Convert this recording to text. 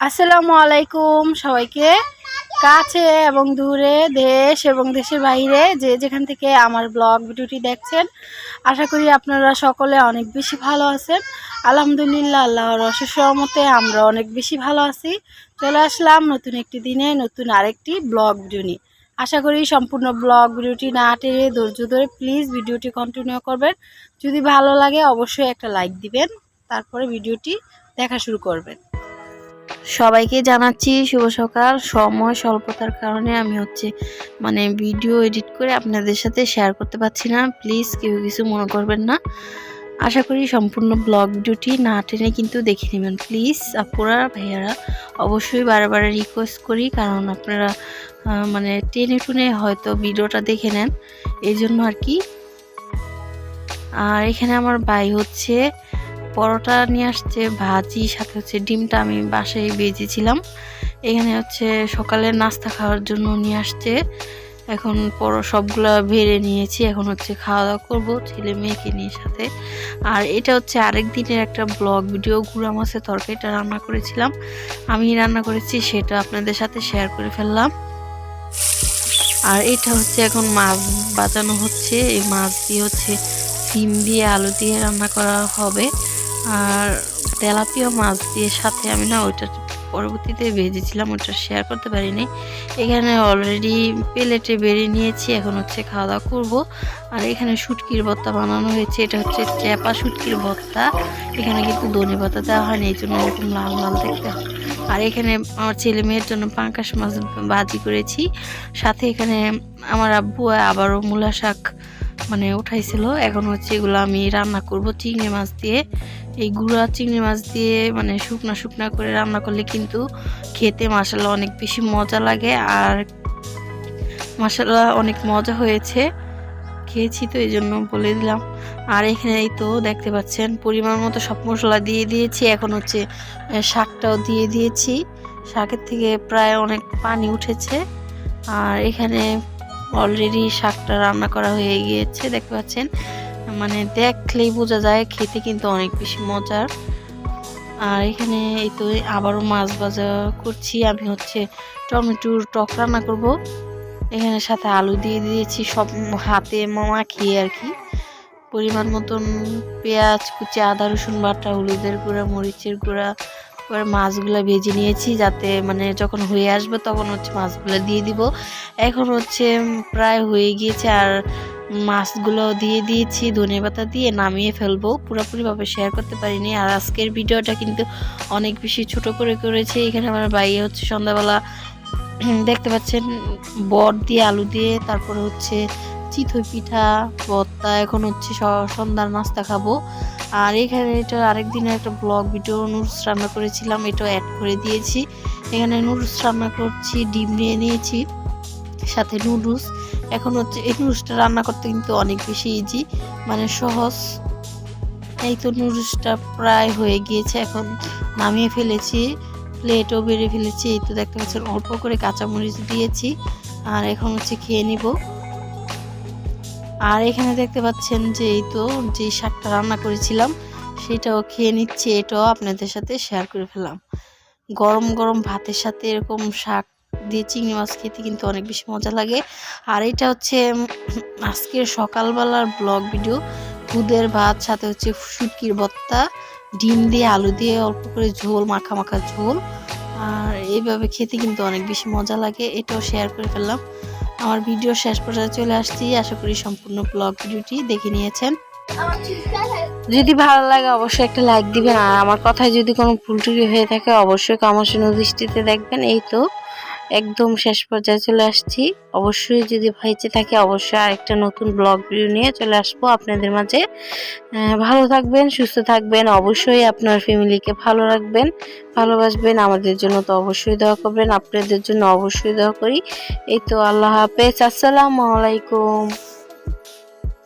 আসসালামু আলাইকুম সবাইকে, কাছে এবং দূরে, দেশ এবং দেশের বাইরে যে যেখান থেকে আমার ব্লগ ভিডিওটি দেখছেন, আশা করি আপনারা সকলে অনেক বেশি ভালো আছেন। আলহামদুলিল্লাহ, আল্লাহর অশেষ রহমতে আমরা অনেক বেশি ভালো আছি। চলে আসলাম নতুন একটি দিনে নতুন আরেকটি ব্লগ ভিডিও নিয়ে। আশা করি সম্পূর্ণ ব্লগ ভিডিওটি না টেনে ধৈর্য ধরে প্লিজ ভিডিওটি কন্টিনিউ করবেন। যদি ভালো লাগে অবশ্যই একটা লাইক দিবেন, তারপরে ভিডিওটি দেখা শুরু করবেন। সবাইকে জানাচ্ছি শুভ সকাল। সময় স্বল্পতার কারণে আমি ভিডিও এডিট করে আপনাদের সাথে শেয়ার করতে পারছি না, প্লিজ কেউ কিছু মনে করবেন না। আশা করি সম্পূর্ণ ব্লগ ভিডিওটি না টেনে কিন্তু দেখে নেবেন প্লিজ। আপুরা ভাইয়ারা অবশ্যই বারে রিকোয়েস্ট করি, কারণ আপনারা টেনে টুনে হয়তো ভিডিওটা দেখে নেন, এই জন্য আর কি। আর এখানে আমার ভাই পরোটা নিয়ে আসছে, ভাজি, সাথে ডিমটা আমি বাসায় ভেজেছিলাম। এখানে সকালের নাস্তা খাওয়ার জন্য নিয়ে আসছে। এখন সবগুলা ভেড়ে নিয়েছি, এখন খাওয়া দাওয়া করবো ছেলে মেয়েকে নিয়ে সাথে। আর এটা আরেক দিনের একটা ব্লগ ভিডিও, গুঁড়া মাছের তরকারিটা রান্না করেছিলাম, আমি রান্না করেছি, সেটা আপনাদের সাথে শেয়ার করে ফেললাম। আর এটা এখন মাছ বাজানো হচ্ছে, এই মাছ দিয়ে সিম দিয়ে আলু দিয়ে রান্না করা হবে। আর তেলাপিয়া মাছ দিয়ে সাথে আমি ওইটা পরবর্তীতে ভেজেছিলাম, ওটা শেয়ার করতে পারিনি। এখানে অলরেডি প্লেটে বেড়ে নিয়েছি, এখন খাওয়া দাওয়া করবো। আর এখানে শুটকির ভর্তা বানানো হয়েছে, এটা চ্যাপা শুটকির ভর্তা। এখানে কিন্তু ধনে পাতা দেওয়া হয়নি, এই জন্য এরকম লাল লাল দেখতে হয়। আর এখানে আমার ছেলে মেয়ের জন্য পাঙ্কাশ মাছ ভাজি করেছি, সাথে এখানে আমার আব্বু আবারও মূলা শাক উঠাইছিল। এখন এগুলো আমি রান্না করব চিংড়ি মাছ দিয়ে। এই গুঁড়া চিংড়ি মাছ দিয়ে শুকনা করে রান্না করলে কিন্তু খেতে মাশাআল্লাহ অনেক বেশি মজা লাগে। আর মাশাআল্লাহ অনেক মজা হয়েছে, খেয়েছি তো এই জন্য বলে দিলাম। আর এখানে এই তো দেখতে পাচ্ছেন পরিমাণ মতো সব মশলা দিয়ে দিয়েছি। এখন শাকটাও দিয়ে দিয়েছি, শাকের থেকে প্রায় অনেক পানি উঠেছে। আর এখানে অলরেডি শাকটা রান্না করা হয়ে গিয়েছে, দেখতে পাচ্ছেন, দেখলেই বোঝা যায় খেতে কিন্তু অনেক বেশি মজার। আর এখানে এই তো আবারও মাছ ভাজা করছি, আমি টমেটোর টক রান্না করব। এখানে সাথে আলু দিয়ে দিয়েছি, সব হাতে মাখিয়ে আর কি। পরিমাণ মতন পেঁয়াজ কুচি, আদা রসুন বাটা, হলুদের গুঁড়া, মরিচের গুঁড়া, এবার মাছগুলো ভেজে নিয়েছি, যাতে যখন হয়ে আসবে তখন মাছগুলো দিয়ে দিব। এখন প্রায় হয়ে গিয়েছে, আর মাছগুলো দিয়ে দিয়েছি, ধনেপাতা দিয়ে নামিয়ে ফেলবো। পুরোপুরিভাবে শেয়ার করতে পারিনি। আর আজকের ভিডিওটা কিন্তু অনেক বেশি ছোট করে করেছি। এখানে আমার ভাই সন্ধ্যাবেলা দেখতে পাচ্ছেন বট দিয়ে আলু দিয়ে, তারপরে চিতই পিঠা ভর্তা। এখন সন্ধ্যার নাস্তা খাবো। আর এখানে এটা আরেকদিনের একটা ব্লগ ভিডিও নুডলস রান্না করেছিলাম, এটাও অ্যাড করে দিয়েছি। এখানে নুডলস রান্না করছি, ডিম নিয়ে নিয়েছি, সাথে নুডলস। এখন এই নুডলসটা রান্না করতে কিন্তু অনেক বেশি ইজি, সহজ। এই তো নুডলসটা প্রায় হয়ে গিয়েছে, এখন নামিয়ে ফেলেছি, প্লেটও বেড়ে ফেলেছি। এই তো দেখতে পাচ্ছেন অল্প করে কাঁচামরিচ দিয়েছি। আর এখন খেয়ে নিব। আর এখানে দেখতে পাচ্ছেন যে এই তো যে শাকটা রান্না করেছিলাম সেটাও খেয়ে নিচ্ছে, এটাও আপনাদের সাথে শেয়ার করে ফেললাম। গরম গরম ভাতের সাথে এরকম শাক দিয়ে চিংড়ি মাছ খেতে কিন্তু অনেক বেশি মজা লাগে। আর এটা আজকের সকালবেলার ব্লগ ভিডিও, দুধের ভাত, সাথে শুটকির ভর্তা, ডিম দিয়ে আলু দিয়ে অল্প করে ঝোল, মাখা মাখা ঝোল। আর এইভাবে খেতে কিন্তু অনেক বেশি মজা লাগে, এটাও শেয়ার করে ফেললাম। আমার ভিডিও শেষ পর্যায়ে চলে আসছি, আশা করি সম্পূর্ণ ব্লগ ভিডিওটি দেখে নিয়েছেন। যদি ভালো লাগে অবশ্যই একটা লাইক দিবেন। আর আমার কথায় যদি কোনো ভুল ত্রুটি হয়ে থাকে অবশ্যই ক্ষমাসুন্দর দৃষ্টিতে দেখবেন। এই তো একদম শেষ পর্যায়ে চলে আসছি। অবশ্যই যদি ভাইচে থাকে অবশ্যই আরেকটা নতুন ব্লগ ভিডিও নিয়ে চলে আসবো আপনাদের মাঝে। ভালো থাকবেন, সুস্থ থাকবেন, অবশ্যই আপনার ফ্যামিলিকে ভালো রাখবেন, ভালোবাসবেন। আমাদের জন্য তো অবশ্যই দোয়া করবেন, আপনাদের জন্য অবশ্যই দোয়া করি। এই তো আল্লাহ হাফেজ, আসসালামু আলাইকুম।